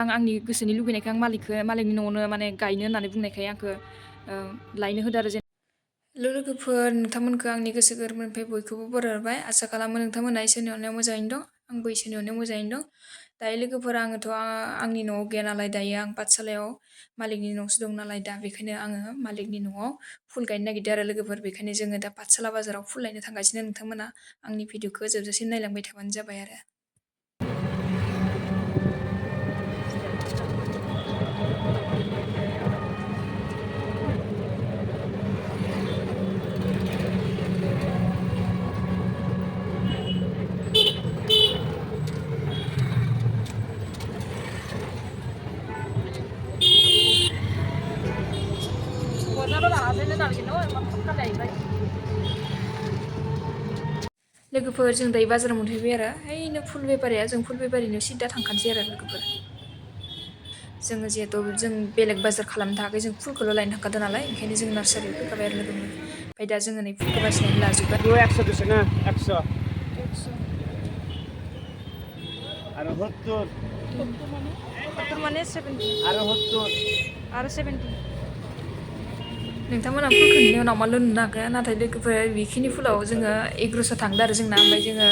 आंनि गोसोनि लुबैनायखौ आं मालिकनि न'आवनो माने गायनो होननानै बुंनायखाय आंखौ लायनो होदो आरो लोगोफोर नोंथांमोनखौ आंनि गोसो गोरबोनिफ्राय बयखौबो बरायबाय आसा खालामो नोंथांमोना इसोरनि अननायाव मोजाङैनो दं आंबो इसोरनि अननायाव मोजाङैनो दं दायो लोगोफोर आङोथ' आंनि न'आव गैया नालाय दायो आं पाठशालायाव मालिकनि न'आवसो दं नालाय दा बेखायनो आङो मालिकनि न'आव फुल गायनो नागिरदों आरो लोगोफोर बेखायनो जोङो दा पाठशाला बाजाराव फुल लायनो थांगासिनो नोंथांमोना आंनि भिडिअखौ जोबजासिम नायलांबाय थाबानो जाबाय आरो लोगोफोर जों दायो बाजाराव मोनफैबाय आरो हैनो फुल बेफारिया जों फुल बेफारिनो सिदा थांखानोसै आरो लोगोफोर जोङो जिहेथु जों बेलेग बाजार खालामनो थाखाय जों फुलखौल' लायनो थांखादों नालाय ओंखायनो जों नार्सारियाव फैखाबाय आरो लोगोफोर ओमफ्राय दा जोङो नै फुलखौ बासिनानै लाजोब्बाय 100 बेसेना 100 आरो 70 माने 70 आरो 70 नोंथांमोना फुलखौ नुनायाव नावमाल' नुनो हागोन नाथाय लोगोफोर बेखिनि फुलाव जोङो 1100 थांदों आरो जोंना ओमफ्राय जोङो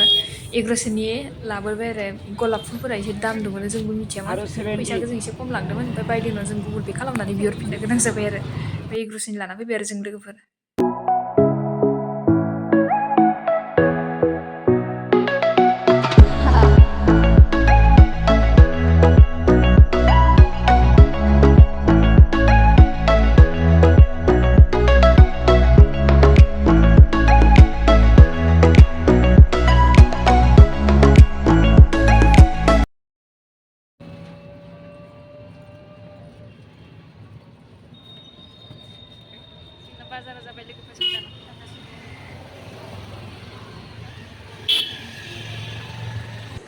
1100नि लाबोबाय आरो गलाब फुलफोरा एसे दाम दंमोन जोंबो मिथियामोन आरो 70 फैसाखौ जों एसे खम लांदोंमोन ओमफ्राय बायदेनाव जों गुगोल पे खालामनानै बिहरफिननो गोनां जाबाय आरो ओमफ्राय 1100नि लाना फैबाय आरो जों लोगोफोर बाजारा जाबाय लोगोफोरजों जाना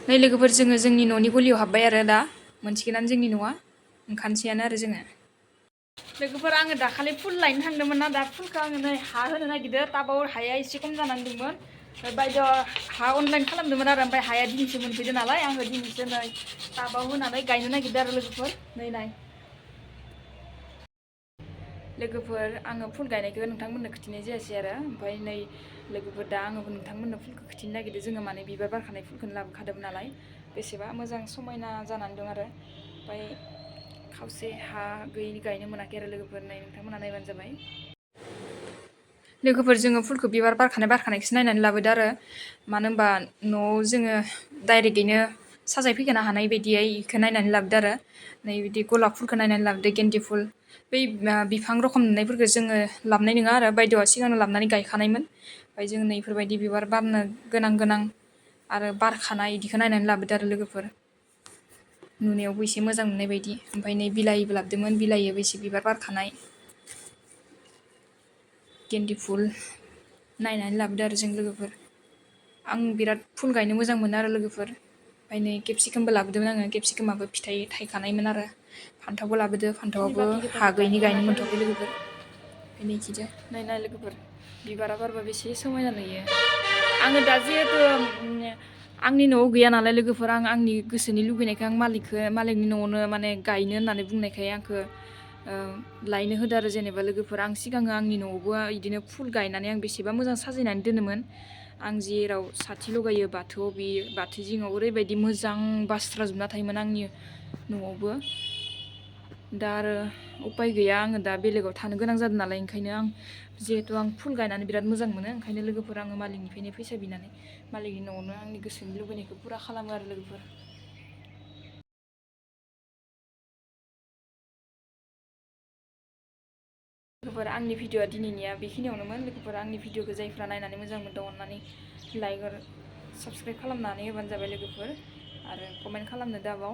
नै लोगोफोर जोङो जोंनि न'नि गलियाव हाबबाय आरो दा मोनसिगोनानो जोंनि न'आ ओंखारसैयानो आरो जोङो लोगोफोर आङो दाखालि फुल लायनो थांदोंमोन ना दा फुलखौ आङो नै हा होनो नागिरदों टाबाव हाया एसे खम जानानै दंमोन बायदेआ हा अनलाइन खालामदोंमोन आरो ओमफ्राय हाया दिनैसो मोनफैदों नालाय आङो दिनैसो नै टाबाव होनानै गायनो नागिरदों आरो लोगोफोर नाय लोगोफोर आङो फुल गायनायखौ नोंथांमोननो खिथिनाय जायासै आरो ओमफ्राय नै लोगोफोर दा आङो नोंथांमोननो फुलखौ खिथिनो नागिरदों जोङो माने बिबार बारखानाय फुलखौनो लाबोखादोंमोन नालाय बेसेबा मोजां समायना जानानै दं आरो ओमफ्राय खावसे हा गैयि गायनो मोनाखै आरो लोगोफोर नै नोंथांमोना नायबानो जाबाय लोगोफोर जोङो फुलखौ बिबार बारखानायखौसो नायनानै लाबोदों आरो मानो होनबा न'आव जोङो डाइरेक्टैनो साजायफैखानो हानाय बायदियै बेखौ नायनानै लाबोदों आरो नै बिदि गलाब फुलखौ नायनानै लाबोदों गेन्दि फुल बै बिफां रखम नुनायफोरखौ जोङो लाबोनाय नङा आरो बायदेआ सिगांनो लाबोनानै गायखानायमोन ओमफ्राय जों नै बेफोरबायदि बिबार बारनो गोनां आरो बारखानाय बिदिखौ नायनानै लाबोदों आरो लोगोफोर नुनायावबो एसे मोजां नुनाय बायदि ओमफ्राय नै बिलाहिबो लाबोदोंमोन बिलाहियाबो एसे बिबार बारखानाय गेन्दि फुल नायनानै लाबोदों आरो जों लोगोफोर आं बिराद फुल गायनो मोजां मोनो आरो लोगोफोर ओमफ्राय नै केपसिकामबो लाबोदोंमोन आङो केपसिकामाबो फिथाइ थायखानायमोन आरो फान्थावबो लाबोदों फान्थावाबो हा गैयिनि गायनो मोनथ'वाखै लोगोफोर ओमफ्राय नै इखिजाय नाय लोगोफोर बिबारा बारबा बेसे समायना नुयो आङो दा जिहेतु आंनि न'आव गैया नालाय लोगोफोर आं आंनि गोसोनि लुबैनायखौ आं मालिकनि न'आवनो माने गायनो होननानै बुंनायखाय आंखौ लायनो होदो आरो जेनेबा लोगोफोर आं सिगाङो आंनि न'आवबो बिदिनो फुल गायनानै आं बेसेबा मोजां साजायनानै दोनोमोन आं जेराव साथि लगायो बाथौआव बे बाथौ जिङाव ओरैबायदि मोजां बास्राजोबना थायोमोन आंनि न'आवबो दा आरो उपाय गैया आङो दा बेलेगाव थानो गोनां जादों नालाय ओंखायनो आं जिहेथु आं फुल गायनानै बिराद मोजां मोनो ओंखायनो लोगोफोर आङो मालिकनिफ्रायनो फैसा बिनानै मालिकनि न'आवनो आंनि गोसोनि लुबैनायखौ फुरा खालामो आरो लोगोफोर आंनि भिडिअआ दिनैनिया बेखिनियावनोमोन लोगोफोर आंनि भिडिअखौ जायफ्रा नायनानै मोजां मोनदों अननानै लाइक आरो साबस्क्राइब खालामनानै होबानो जाबाय लोगोफोर आरो कमेन्ट खालामनो दाबाव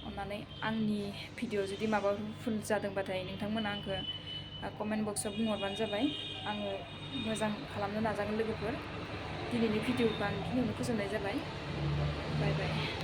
अननानै आंनि भिडिअ जुदि माबाफोर भुल जादोंबाथाय नोंथांमोना आंखौ कमेन्ट बक्सआव बुंहरबानो जाबाय आङो मोजां खालामनो नाजागोन लोगोफोर दिनैनि भिडिअखौ आं बेखिनियावनो फोजोबनाय जाबाय बाय बाय